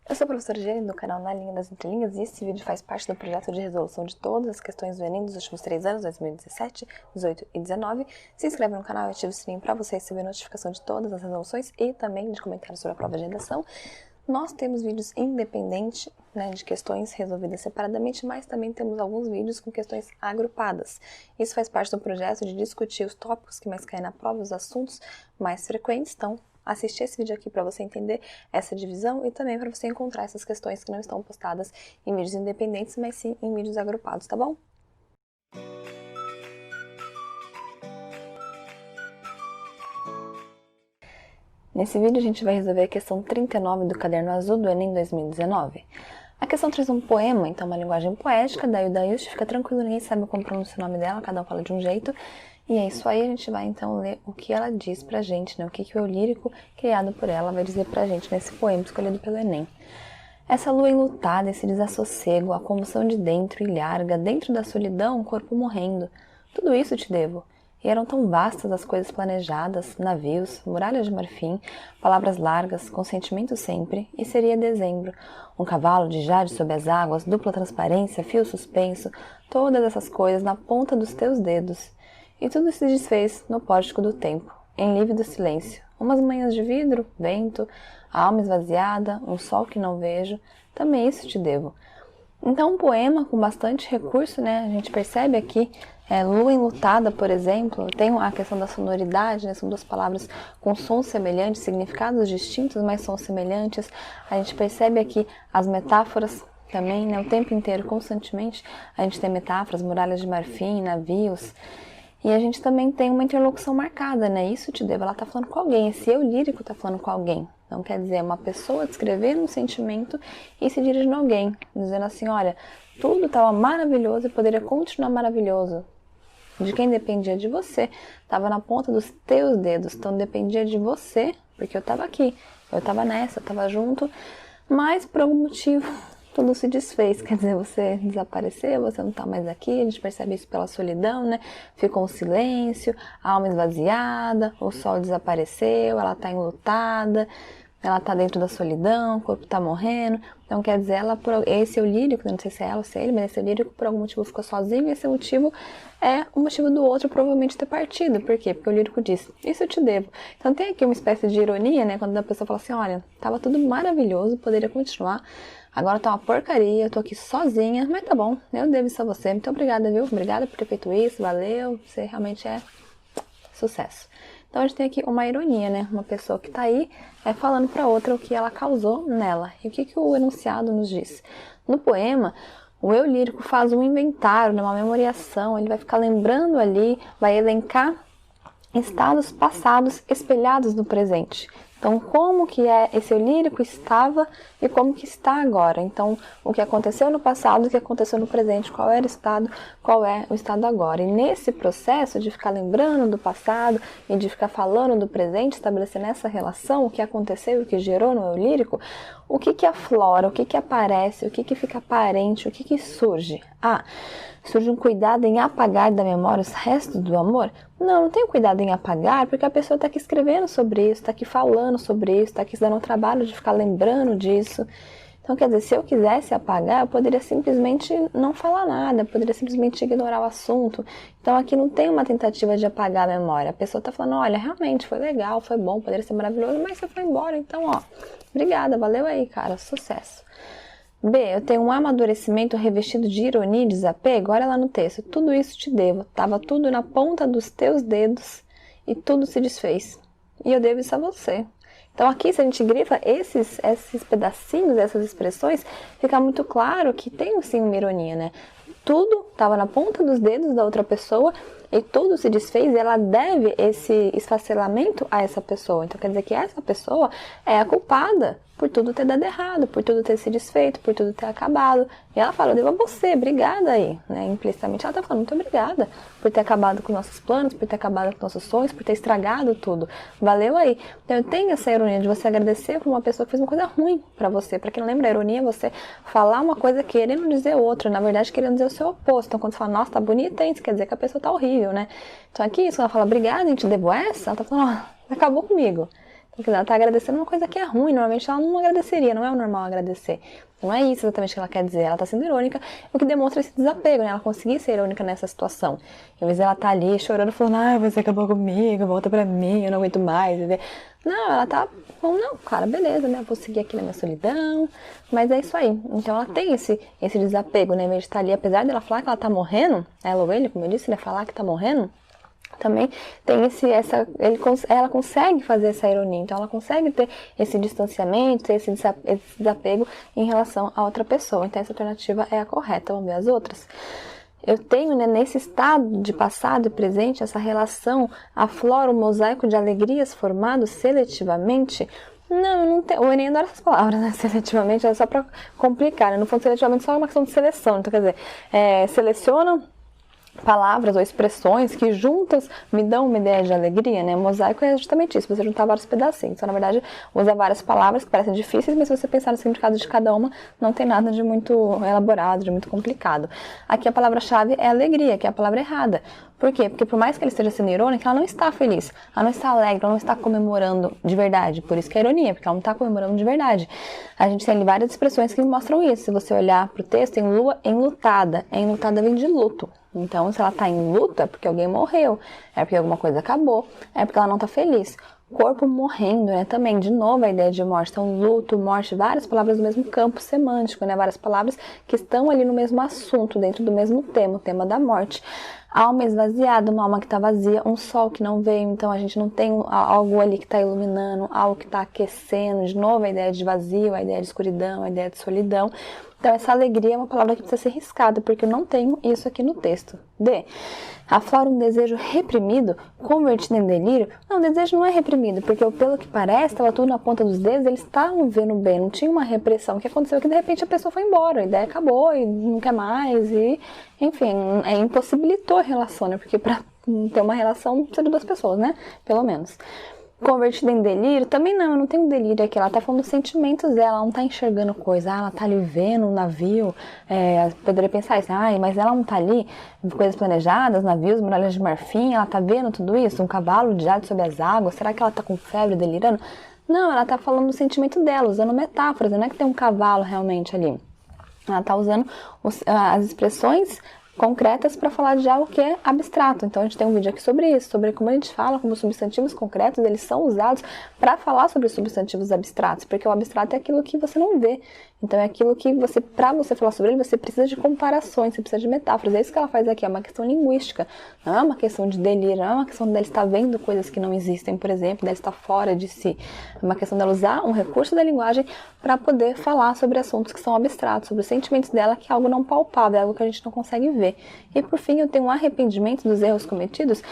Eu sou a professora Jenny do canal Na Linha das Entrelinhas e esse vídeo faz parte do projeto de resolução de todas as questões do Enem dos últimos 3 anos, 2017, 2018 e 2019. Se inscreve no canal e ativa o sininho para você receber notificação de todas as resoluções e também de comentários sobre a prova de redação. Nós temos vídeos independentes, de questões resolvidas separadamente, mas também temos alguns vídeos com questões agrupadas. Isso faz parte do projeto de discutir os tópicos que mais caem na prova, os assuntos mais frequentes. Então, assistir esse vídeo aqui para você entender essa divisão e também para você encontrar essas questões que não estão postadas em vídeos independentes, mas sim em vídeos agrupados, tá bom? Nesse vídeo a gente vai resolver a questão 39 do Caderno Azul do Enem 2019. A questão traz um poema, então uma linguagem poética, daí o Dayush, fica tranquilo, ninguém sabe como pronunciar o nome dela, cada um fala de um jeito. E é isso aí, a gente vai então ler o que ela diz pra gente, o que o eu lírico criado por ela vai dizer pra gente nesse poema escolhido pelo Enem. Essa lua enlutada, esse desassossego, a comoção de dentro ilharga, dentro da solidão, o corpo morrendo. Tudo isso te devo. E eram tão vastas as coisas planejadas, navios, muralhas de marfim, palavras largas, consentimento sempre, e seria dezembro. Um cavalo de jade sob as águas, dupla transparência, fio suspenso, todas essas coisas na ponta dos teus dedos. E tudo se desfez no pórtico do tempo, em lívido silêncio. Umas manhãs de vidro, vento, a alma esvaziada, um sol que não vejo, também isso te devo. Então, um poema com bastante recurso, a gente percebe aqui, lua enlutada, por exemplo, tem a questão da sonoridade, são duas palavras com sons semelhantes, significados distintos, mas sons semelhantes. A gente percebe aqui as metáforas também, o tempo inteiro, constantemente, a gente tem metáforas, muralhas de marfim, navios. E a gente também tem uma interlocução marcada, isso te devo, ela está falando com alguém, esse eu lírico está falando com alguém. Então quer dizer, uma pessoa descrevendo um sentimento e se dirigindo a alguém, dizendo assim, olha, tudo estava maravilhoso e poderia continuar maravilhoso. De quem dependia de você, estava na ponta dos teus dedos, então dependia de você, porque eu estava aqui, eu estava nessa, eu estava junto, mas por algum motivo tudo se desfez, quer dizer, você desapareceu, você não está mais aqui, a gente percebe isso pela solidão, Ficou um silêncio, a alma esvaziada, o sol desapareceu, ela está enlutada, ela está dentro da solidão, o corpo está morrendo. Então, quer dizer, esse é o lírico, não sei se é ela ou se é ele, mas esse é o lírico por algum motivo ficou sozinho, e esse motivo é o motivo do outro provavelmente ter partido. Por quê? Porque o lírico diz, isso eu te devo. Então, tem aqui uma espécie de ironia, quando a pessoa fala assim, olha, estava tudo maravilhoso, poderia continuar, agora tá uma porcaria, eu tô aqui sozinha, mas tá bom, eu devo isso a você. Muito obrigada, viu? Obrigada por ter feito isso, valeu, você realmente é sucesso. Então a gente tem aqui uma ironia, uma pessoa que tá aí falando pra outra o que ela causou nela. E o que o enunciado nos diz? No poema, o eu lírico faz um inventário, uma memoriação, ele vai ficar lembrando ali, vai elencar estados passados espelhados no presente. Então, como que esse eu lírico estava e como que está agora. Então, o que aconteceu no passado, o que aconteceu no presente, qual era o estado, qual é o estado agora. E nesse processo de ficar lembrando do passado e de ficar falando do presente, estabelecendo essa relação, o que aconteceu e o que gerou no eu lírico, o que aflora, o que aparece, o que fica aparente, o que surge. Surge um cuidado em apagar da memória os restos do amor? Não tenho cuidado em apagar, porque a pessoa está aqui escrevendo sobre isso, está aqui falando sobre isso, está aqui dando o trabalho de ficar lembrando disso. Então, quer dizer, se eu quisesse apagar, eu poderia simplesmente não falar nada, eu poderia simplesmente ignorar o assunto. Então, aqui não tem uma tentativa de apagar a memória. A pessoa está falando, olha, realmente foi legal, foi bom, poderia ser maravilhoso, mas você foi embora, então, obrigada, valeu aí, cara, sucesso. B, eu tenho um amadurecimento revestido de ironia e desapego. Olha lá no texto, tudo isso te devo. Tava tudo na ponta dos teus dedos e tudo se desfez. E eu devo isso a você. Então aqui, se a gente grifa esses pedacinhos, essas expressões, fica muito claro que tem sim uma ironia, Tudo estava na ponta dos dedos da outra pessoa e tudo se desfez e ela deve esse esfacelamento a essa pessoa. Então quer dizer que essa pessoa é a culpada por tudo ter dado errado, por tudo ter se desfeito, por tudo ter acabado. E ela fala, eu devo a você, obrigada aí. Implicitamente ela está falando, muito obrigada por ter acabado com nossos planos, por ter acabado com nossos sonhos, por ter estragado tudo. Valeu aí. Então eu tenho essa ironia de você agradecer por uma pessoa que fez uma coisa ruim pra você. Pra quem não lembra, a ironia é você falar uma coisa querendo dizer outra, na verdade querendo dizer o seu oposto. Então quando você fala, nossa, tá bonita, hein? Isso quer dizer que a pessoa tá horrível, Então aqui, quando ela fala, obrigada, a gente devo essa, ela tá falando, acabou comigo. Porque ela tá agradecendo uma coisa que é ruim, normalmente ela não agradeceria, não é o normal agradecer. Não é isso exatamente que ela quer dizer, ela tá sendo irônica, o que demonstra esse desapego, né? Ela conseguir ser irônica nessa situação. E às vezes ela tá ali chorando, falando, você acabou comigo, volta pra mim, eu não aguento mais. Não, ela tá falando, não, cara, beleza, né? Eu vou seguir aqui na minha solidão, mas é isso aí. Então ela tem esse desapego, né? Em vez de estar ali, apesar dela falar que ela tá morrendo, ela ou ele, como eu disse, né? Falar que tá morrendo, também tem ela consegue fazer essa ironia, então ela consegue ter esse distanciamento, ter esse desapego em relação a outra pessoa. Então essa alternativa é a correta. Vamos ver as outras? Eu tenho, né, nesse estado de passado e presente, essa relação aflora um mosaico de alegrias formado seletivamente. Não tem, o Enem adora essas palavras, né? Seletivamente, é só pra complicar, né? No fundo, seletivamente só é uma questão de seleção. Então, quer dizer, selecionam palavras ou expressões que juntas me dão uma ideia de alegria, né? Mosaico é justamente isso, você juntar vários pedacinhos. Então, na verdade, usa várias palavras que parecem difíceis, mas se você pensar no significado de cada uma, não tem nada de muito elaborado, de muito complicado. Aqui a palavra-chave é alegria, que é a palavra errada. Por quê? Porque por mais que ela esteja sendo irônica, ela não está feliz, ela não está alegre, ela não está comemorando de verdade. Por isso que é ironia, porque ela não está comemorando de verdade. A gente tem várias expressões que mostram isso. Se você olhar para o texto, tem lua enlutada. Enlutada vem de luto. Então, se ela está em luto, é porque alguém morreu, é porque alguma coisa acabou, é porque ela não está feliz. Corpo morrendo, né? Também, de novo, a ideia de morte. Então, luto, morte, várias palavras do mesmo campo semântico, né? Várias palavras que estão ali no mesmo assunto, dentro do mesmo tema, o tema da morte. Alma esvaziada, uma alma que está vazia, um sol que não veio, então a gente não tem algo ali que está iluminando, algo que está aquecendo. De novo, a ideia de vazio, a ideia de escuridão, a ideia de solidão. Então, essa alegria é uma palavra que precisa ser riscada, porque eu não tenho isso aqui no texto. D. Aflora um desejo reprimido, convertido em delírio. Não, o desejo não é reprimido, porque pelo que parece, estava tudo na ponta dos dedos, eles estavam vendo bem, não tinha uma repressão. O que aconteceu é que de repente a pessoa foi embora, a ideia acabou e não quer mais, e enfim, impossibilitou a relação, né? Porque para ter uma relação precisa de duas pessoas, né? Pelo menos. Convertida em delírio, também não, eu não tenho delírio aqui, ela tá falando dos sentimentos dela, ela não tá enxergando coisa, ela tá ali vendo o navio, poderia pensar isso, mas ela não tá ali, coisas planejadas, navios, muralhas de marfim, ela tá vendo tudo isso, um cavalo de jade sobre as águas, será que ela tá com febre, delirando? Não, ela tá falando do sentimento dela, usando metáforas, não é que tem um cavalo realmente ali, ela tá usando as expressões concretas para falar de algo que é abstrato. Então a gente tem um vídeo aqui sobre isso, sobre como a gente fala como substantivos concretos, eles são usados para falar sobre substantivos abstratos, porque o abstrato é aquilo que você não vê. Então é aquilo que você, para você falar sobre ele, você precisa de comparações, você precisa de metáforas. É isso que ela faz aqui, é uma questão linguística. Não é uma questão de delírio, não é uma questão dela estar vendo coisas que não existem, por exemplo, dela estar fora de si. É uma questão dela usar um recurso da linguagem para poder falar sobre assuntos que são abstratos, sobre os sentimentos dela, que é algo não palpável, é algo que a gente não consegue ver. E por fim, eu tenho um arrependimento dos erros cometidos.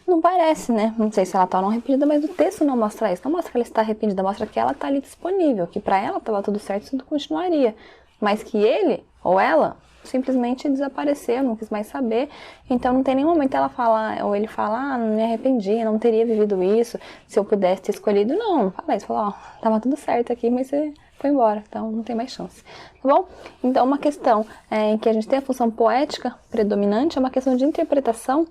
Não parece, né? Não sei se ela tá ou não arrependida, mas o texto não mostra isso. Não mostra que ela está arrependida, mostra que ela tá ali disponível, que pra ela tava tudo certo e tudo continuaria. Mas que ele ou ela simplesmente desapareceu, não quis mais saber. Então não tem nenhum momento ela fala, ou ele fala, não me arrependi, não teria vivido isso, se eu pudesse ter escolhido. Não fala isso, fala, tava tudo certo aqui, mas você foi embora, então não tem mais chance, tá bom? Então uma questão em que a gente tem a função poética predominante é uma questão de interpretação,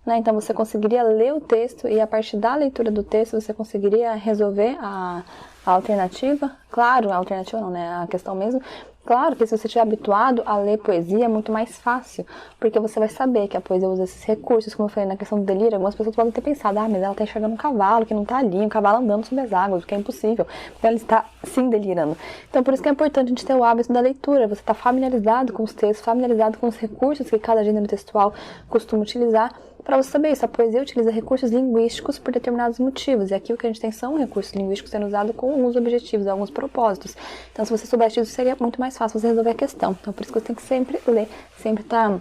né? Então você conseguiria ler o texto e a partir da leitura do texto você conseguiria resolver a alternativa. Claro, a alternativa não, né? A questão mesmo. Claro que se você estiver habituado a ler poesia é muito mais fácil, porque você vai saber que a poesia usa esses recursos, como eu falei na questão do delírio, algumas pessoas podem ter pensado, mas ela está enxergando um cavalo que não está ali, um cavalo andando sobre as águas, o que é impossível, porque ela está sim delirando. Então por isso que é importante a gente ter o hábito da leitura, você está familiarizado com os textos, familiarizado com os recursos que cada gênero textual costuma utilizar, para você saber isso. A poesia utiliza recursos linguísticos por determinados motivos, e aqui o que a gente tem são recursos linguísticos sendo usados com alguns objetivos, alguns propósitos. Então se você soubesse disso, seria muito mais fácil você resolver a questão. Então por isso que você tem que sempre ler, sempre estar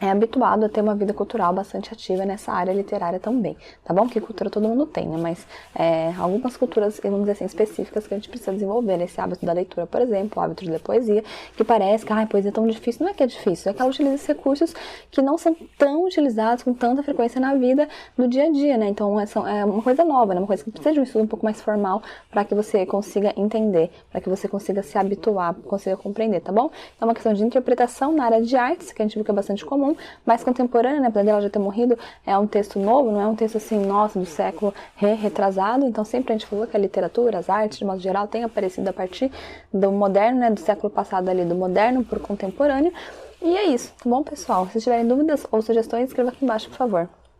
habituado a ter uma vida cultural bastante ativa nessa área literária também, tá bom? Que cultura todo mundo tem, né? Mas algumas culturas, vamos dizer assim, específicas que a gente precisa desenvolver nesse hábito da leitura, por exemplo, o hábito de ler poesia, que parece que, poesia é tão difícil. Não é que é difícil, é que ela utiliza esses recursos que não são tão utilizados com tanta frequência na vida do dia a dia, né? Então é uma coisa nova, né? Uma coisa que precisa de um estudo um pouco mais formal para que você consiga entender, para que você consiga se habituar, consiga compreender, tá bom? Então é uma questão de interpretação na área de artes, que a gente viu que é bastante comum, comum, mais contemporânea, né? Apesar dela já ter morrido, é um texto novo, não é um texto assim, nossa, do século retrasado. Então sempre a gente falou que a literatura, as artes, de modo geral, tem aparecido a partir do moderno, né? Do século passado ali, do moderno pro contemporâneo. E é isso, tá bom, pessoal? Se tiverem dúvidas ou sugestões, escreva aqui embaixo, por favor.